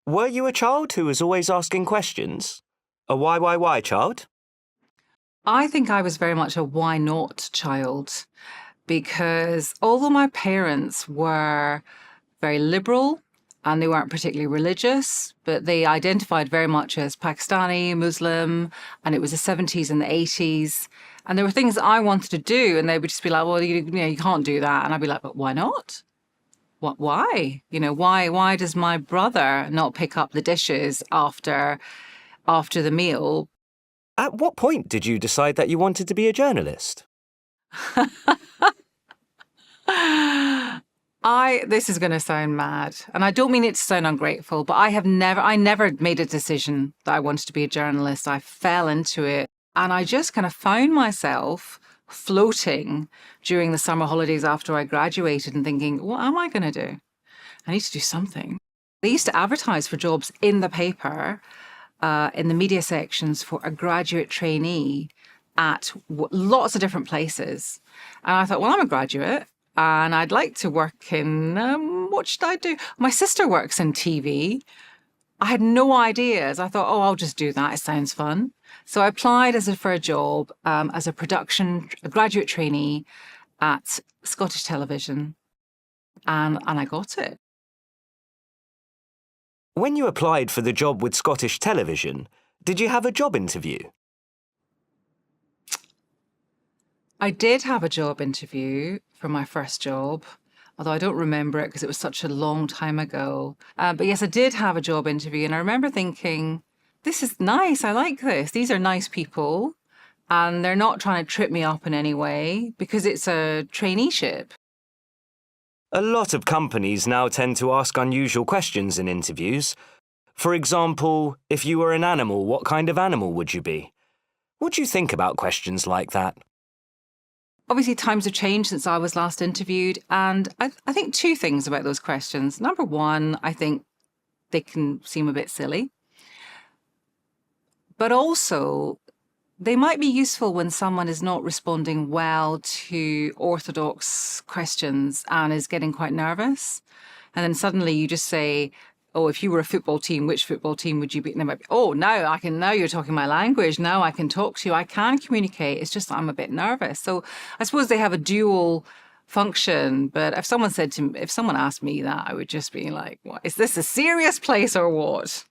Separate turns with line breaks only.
Were you a child who was always asking questions? A why child?
I think I was very much a why not child because although my parents were very liberal and they weren't particularly religious, but they identified very much as Pakistani, Muslim, and it was the 70s and the 80s. And there were things that I wanted to do, and they would just be like, well, you can't do that. And I'd be like, but why not? Why? Why does my brother not pick up the dishes after the meal?
At what point did you decide that you wanted to be a journalist?
This is going to sound mad, and I don't mean it to sound ungrateful, but I never made a decision that I wanted to be a journalist. I fell into it, and I just kind of found myself floating during the summer holidays after I graduated and thinking, what am I going to do? I need to do something. They used to advertise for jobs in the paper, in the media sections for a graduate trainee at lots of different places. And I thought, well, I'm a graduate and I'd like to work in, what should I do? My sister works in TV. I had no ideas. I thought, oh, I'll just do that. It sounds fun. So I applied for a job as a graduate trainee at Scottish Television, and I got it.
When you applied for the job with Scottish Television, did you have a job interview?
I did have a job interview for my first job, although I don't remember it because it was such a long time ago. But yes, I did have a job interview, and I remember thinking, this is nice. I like this. These are nice people, and they're not trying to trip me up in any way because it's a traineeship.
A lot of companies now tend to ask unusual questions in interviews. For example, if you were an animal, what kind of animal would you be? What do you think about questions like that?
Obviously, times have changed since I was last interviewed, and I think two things about those questions. Number one, I think they can seem a bit silly, but also they might be useful when someone is not responding well to orthodox questions and is getting quite nervous. And then suddenly you just say, oh, if you were a football team, which football team would you be? And they might be, oh, now you're talking my language. Now I can talk to you. I can communicate. It's just that I'm a bit nervous. So I suppose they have a dual function. But if someone asked me that, I would just be like, what, is this a serious place or what?